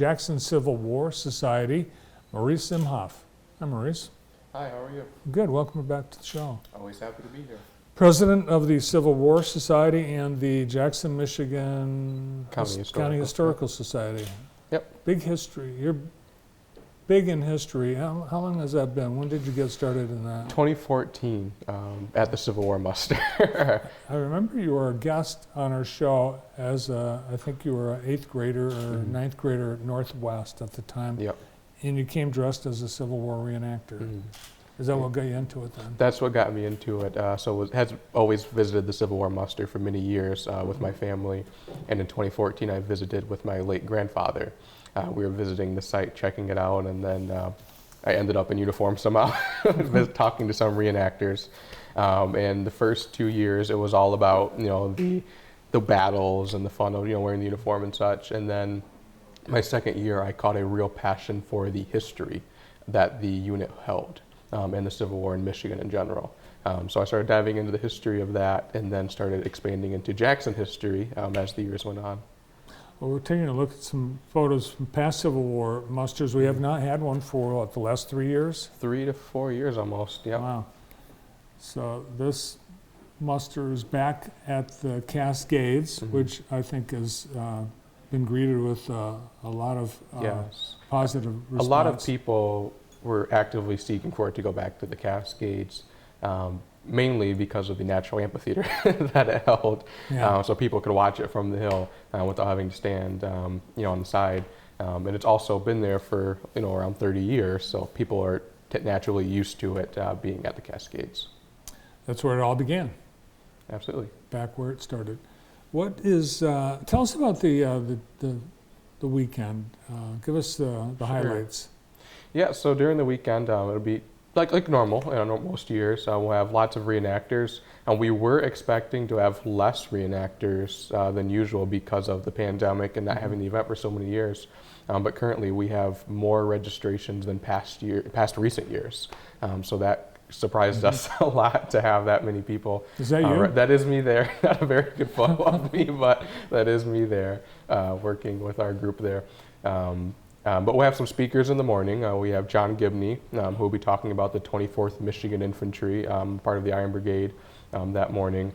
Jackson Civil War Society, Maurice Imhoff. Hi, Maurice. Hi, how are you? Good. Welcome back to the show. Always happy to be here. President of the Civil War Society and the Jackson, Michigan County Historical Society. Yep. Big history. You're big in history. How long has that been? When did you get started in that? 2014 at the Civil War muster. I remember you were a guest on our show as I think you were an 8th grader or ninth grader at Northwest at the time. Yep. And you came dressed as a Civil War reenactor. Is that what got you into it then? That's what got me into it. Has always visited the Civil War muster for many years with my family. And in 2014, I visited with my late grandfather. We were visiting the site, checking it out, and then I ended up in uniform somehow, talking to some reenactors. And the first 2 years, it was all about the battles and the fun of wearing the uniform and such. And then my second year, I caught a real passion for the history that the unit held and the Civil War in Michigan in general. So I started diving into the history of that, and then started expanding into Jackson history as the years went on. Well, we're taking a look at some photos from past Civil War musters. We have not had one for, the last 3 years? 3 to 4 years almost, yeah. Wow. So this muster is back at the Cascades, which I think has been greeted with a lot of Yes. positive response. A lot of people were actively seeking for it to go back to the Cascades, mainly because of the natural amphitheater that it held. Yeah. So people could watch it from the hill without having to stand on the side. And it's also been there for around 30 years, so people are naturally used to it being at the Cascades. That's where it all began. Absolutely. Back where it started. What is, tell us about the weekend. Give us the highlights. Yeah, so during the weekend, it'll be like normal, most years. We'll have lots of reenactors, and we were expecting to have less reenactors than usual because of the pandemic and not having the event for so many years. But currently, we have more registrations than past recent years. So that surprised us a lot to have that many people. Is that you? That is me there. Not a very good photo of me, but that is me there working with our group there. But we'll have some speakers in the morning. We have John Gibney, who will be talking about the 24th Michigan Infantry, part of the Iron Brigade that morning.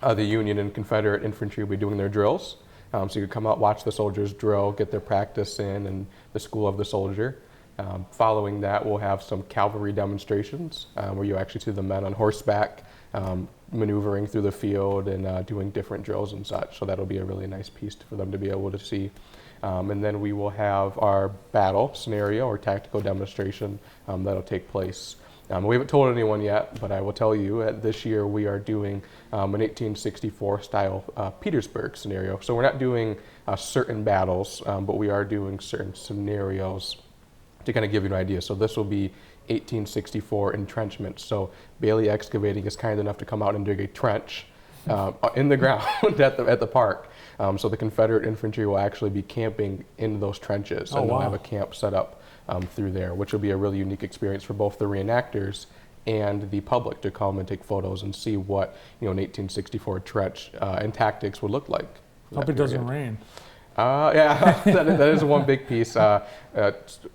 The Union and Confederate Infantry will be doing their drills. So you can come out, watch the soldiers drill, get their practice in, and the School of the Soldier. Following that, we'll have some cavalry demonstrations where you actually see the men on horseback maneuvering through the field and doing different drills and such. So that'll be a really nice piece for them to be able to see. And then we will have our battle scenario or tactical demonstration that'll take place. We haven't told anyone yet, but I will tell you that this year we are doing an 1864 style Petersburg scenario. So we're not doing certain battles, but we are doing certain scenarios to kind of give you an idea. So this will be 1864 entrenchment. So Bailey Excavating is kind enough to come out and dig a trench in the ground at the park. So the Confederate infantry will actually be camping in those trenches, and they'll have a camp set up through there, which will be a really unique experience for both the reenactors and the public to come and take photos and see what an 1864 trench and tactics would look like. Hope it doesn't rain. Yeah, that is one big piece.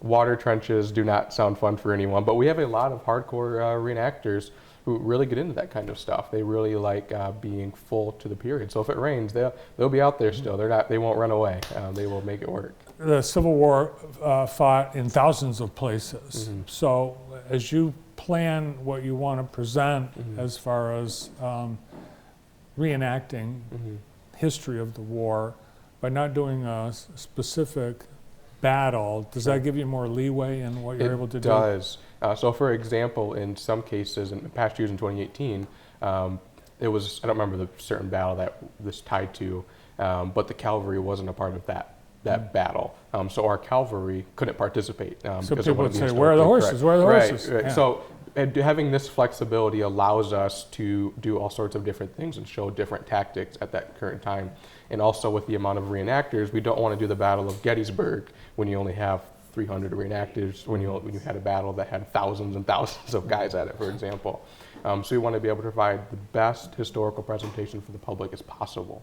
Water trenches do not sound fun for anyone, but we have a lot of hardcore reenactors who really get into that kind of stuff. They really like being full to the period. So if it rains, they'll be out there still. They won't run away. They will make it work. The Civil War fought in thousands of places. So as you plan what you want to present as far as reenacting history of the war, by not doing a specific battle, does that give you more leeway in what you're able to do? It does. So for example, in some cases, in past years in 2018, it was, I don't remember the certain battle that this tied to, but the cavalry wasn't a part of that battle. So our cavalry couldn't participate. So people would say, where are the horses? Where are the horses? Right. Yeah. So having this flexibility allows us to do all sorts of different things and show different tactics at that current time. And also with the amount of reenactors, we don't want to do the Battle of Gettysburg when you only have 300 reenactors, when you had a battle that had thousands and thousands of guys at it, for example. So we want to be able to provide the best historical presentation for the public as possible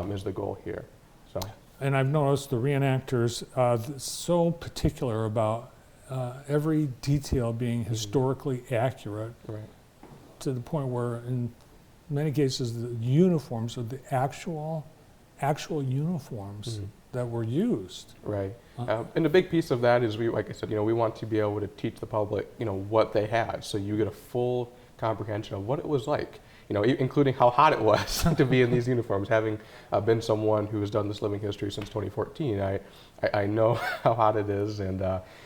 is the goal here. So and I've noticed the reenactors so particular about every detail being historically accurate, Right. to the point where in many cases the uniforms are the actual uniforms that were used. Right. And a big piece of that is like I said, we want to be able to teach the public, what they had, so you get a full comprehension of what it was like, including how hot it was to be in these uniforms. Having been someone who has done this living history since 2014, I know how hot it is, and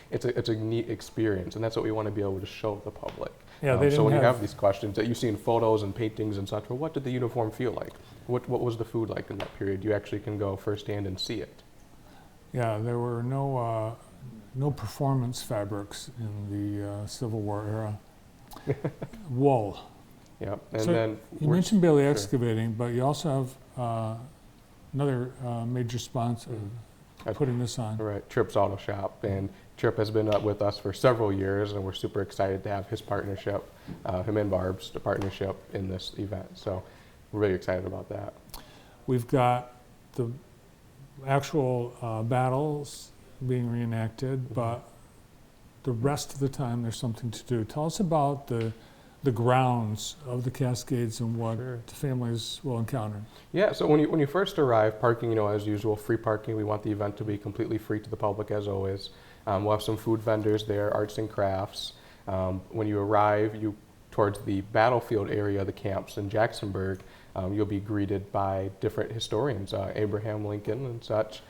it's a neat experience, and that's what we want to be able to show the public. Yeah, they so when didn't you have these questions that you see in photos and paintings and such, well, what did the uniform feel like? What was the food like in that period? You actually can go firsthand and see it. Yeah, there were no performance fabrics in the Civil War era. Wool. Yeah, and So then you mentioned Bailey sure. Excavating, but you also have another major sponsor putting this on. Right, Tripp's Auto Shop, and Tripp has been up with us for several years, and we're super excited to have his partnership, him and Barb's partnership in this event. So we're really excited about that. We've got the actual battles being reenacted, but the rest of the time there's something to do. Tell us about the grounds of the Cascades and what the families will encounter. Yeah, so when you first arrive, parking, as usual, free parking. We want the event to be completely free to the public as always. We'll have some food vendors there, arts and crafts. When you arrive, towards the battlefield area of the camps in Jacksonburg, you'll be greeted by different historians, Abraham Lincoln and such.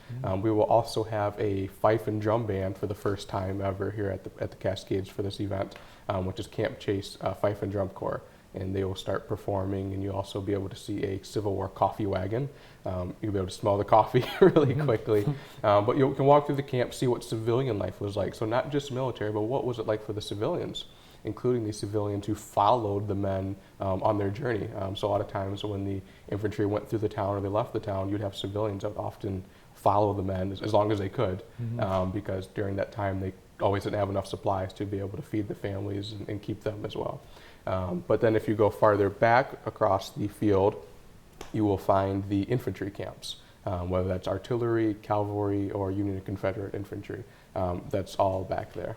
We will also have a fife and drum band for the first time ever here at the Cascades for this event, which is Camp Chase Fife and Drum Corps. And they will start performing, and you'll also be able to see a Civil War coffee wagon. You'll be able to smell the coffee really quickly. But you can walk through the camp, see what civilian life was like. So not just military, but what was it like for the civilians, including the civilians who followed the men on their journey. So a lot of times when the infantry went through the town or they left the town, you'd have civilians that would often follow the men as long as they could, because during that time they always didn't have enough supplies to be able to feed the families and keep them as well. But then if you go farther back across the field, you will find the infantry camps, whether that's artillery, cavalry, or Union and Confederate infantry. That's all back there.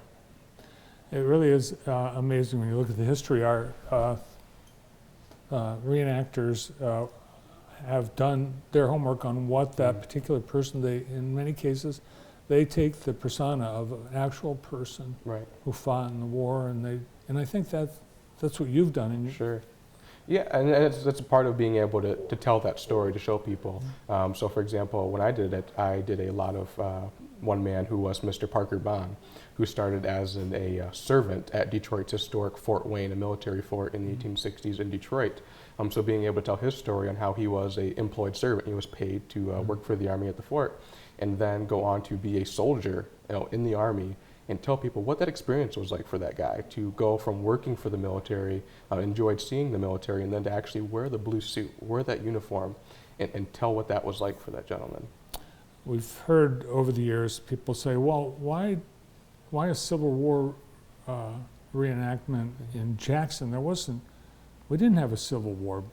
It really is amazing when you look at the history. Our reenactors have done their homework on what that particular person, in many cases, they take the persona of an actual person who fought in the war, and I think that's what you've done. Sure. Yeah, and that's a part of being able to tell that story, to show people. So for example, when I did it, I did a lot of one man who was Mr. Parker Bond, who started as a servant at Detroit's historic Fort Wayne, a military fort in the 1860s in Detroit. So being able to tell his story on how he was an employed servant, he was paid to work for the Army at the fort, and then go on to be a soldier, in the Army, and tell people what that experience was like for that guy to go from working for the military, enjoyed seeing the military, and then to actually wear the blue suit, wear that uniform, and tell what that was like for that gentleman. We've heard over the years people say, well, why a Civil War reenactment in Jackson? We didn't have a Civil War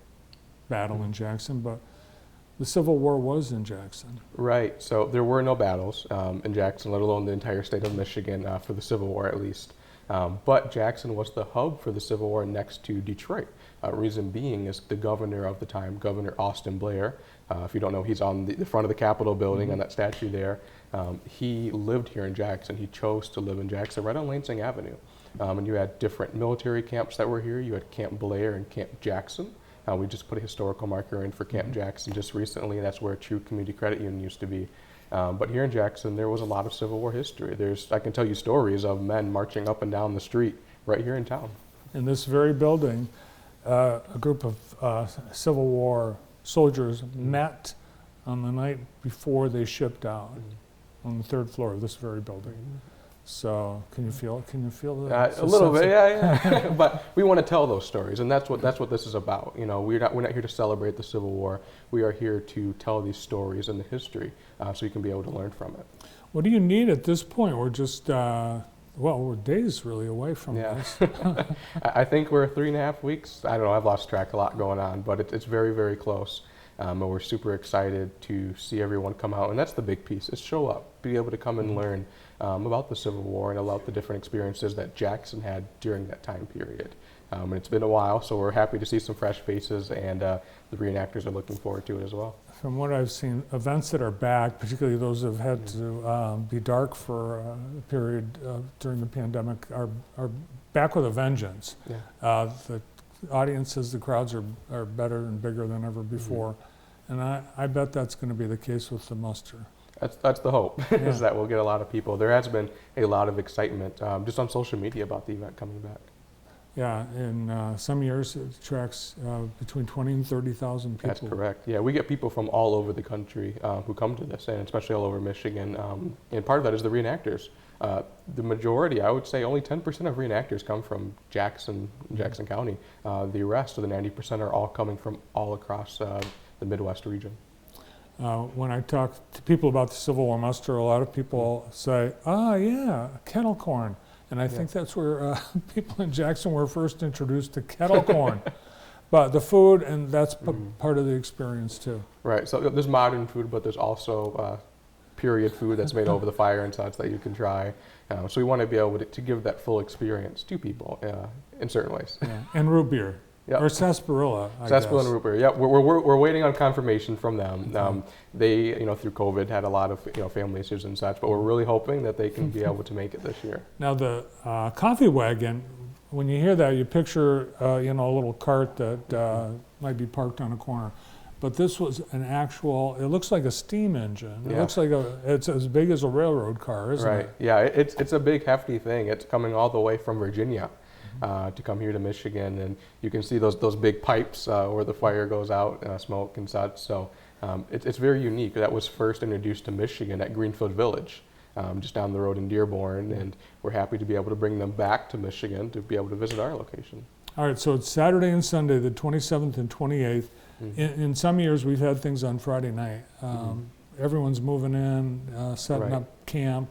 battle in Jackson, but the Civil War was in Jackson. Right, so there were no battles in Jackson, let alone the entire state of Michigan for the Civil War at least. But Jackson was the hub for the Civil War next to Detroit. Reason being is the governor of the time, Governor Austin Blair. If you don't know, he's on the front of the Capitol building on that statue there. He lived here in Jackson. He chose to live in Jackson right on Lansing Avenue. And you had different military camps that were here. You had Camp Blair and Camp Jackson. We just put a historical marker in for Camp Jackson just recently. That's where True Community Credit Union used to be. But here in Jackson, there was a lot of Civil War history. I can tell you stories of men marching up and down the street right here in town. In this very building, a group of Civil War soldiers met on the night before they shipped out on the third floor of this very building. So can you feel it? Can you feel that? A little bit, yeah. But we want to tell those stories, and that's what this is about. We're not here to celebrate the Civil War. We are here to tell these stories and the history, so you can be able to learn from it. What do you need at this point? We're just we're days really away from this. I think we're 3.5 weeks. I don't know. I've lost track. A lot going on, but it's very, very close. And we're super excited to see everyone come out. And that's the big piece, is show up, be able to come and learn about the Civil War and about the different experiences that Jackson had during that time period. And it's been a while, so we're happy to see some fresh faces, and the reenactors are looking forward to it as well. From what I've seen, events that are back, particularly those that have had to be dark for a period during the pandemic, are back with a vengeance. Yeah. The audiences, the crowds are better and bigger than ever before. And I bet that's going to be the case with the muster. That's the hope, Yeah. is that we'll get a lot of people. There has been a lot of excitement just on social media about the event coming back. Yeah, in some years it attracts between 20 and 30,000 people. That's correct. Yeah, we get people from all over the country who come to this, and especially all over Michigan. And part of that is the reenactors. The majority, I would say, only 10% of reenactors come from Jackson County. The rest of the 90% are all coming from all across the Midwest region. When I talk to people about the Civil War muster, a lot of people say, yeah, kettle corn. And I think that's where people in Jackson were first introduced to kettle corn. But the food, and that's part of the experience too. Right, so there's modern food, but there's also period food that's made over the fire and such that you can try. So we want to be able to give that full experience to people in certain ways. Yeah. And root beer. Yep. Or sarsaparilla, I Sarsaparilla guess. and root beer. Yeah, we're waiting on confirmation from them. They, through COVID, had a lot of family issues and such, but we're really hoping that they can be able to make it this year. Now the coffee wagon, when you hear that, you picture a little cart that might be parked on a corner. But this was an actual, it looks like a steam engine. It looks like it's as big as a railroad car, isn't it? Right, yeah, it's a big, hefty thing. It's coming all the way from Virginia to come here to Michigan, and you can see those big pipes where the fire goes out, smoke and such. So it's very unique. That was first introduced to Michigan at Greenfield Village, just down the road in Dearborn, and we're happy to be able to bring them back to Michigan to be able to visit our location. All right, so it's Saturday and Sunday, the 27th and 28th. In some years, we've had things on Friday night. Everyone's moving in, setting up camp.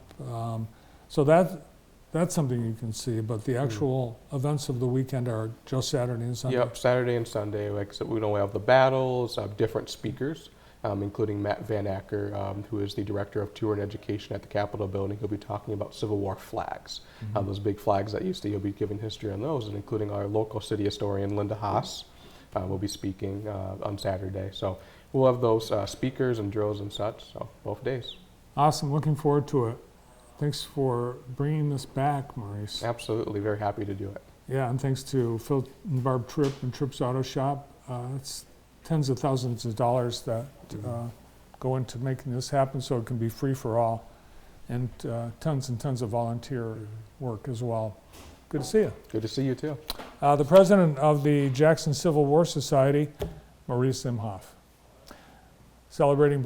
So that's something you can see, but the actual events of the weekend are just Saturday and Sunday. Yep, Saturday and Sunday. Like I said, we have the battles, different speakers, including Matt Van Acker, who is the Director of Tour and Education at the Capitol Building. He'll be talking about Civil War flags, those big flags that you see. He'll be giving history on those, and including our local city historian, Linda Haas, will be speaking on Saturday. So we'll have those speakers and drills and such, so both days. Awesome, looking forward to it. Thanks for bringing this back, Maurice. Absolutely, very happy to do it. Yeah, and thanks to Phil and Barb Tripp and Tripp's Auto Shop. It's tens of thousands of dollars that go into making this happen so it can be free for all, and tons and tons of volunteer work as well. Good to see you. Good to see you too. The president of the Jackson Civil War Society, Maurice Imhoff. Celebrating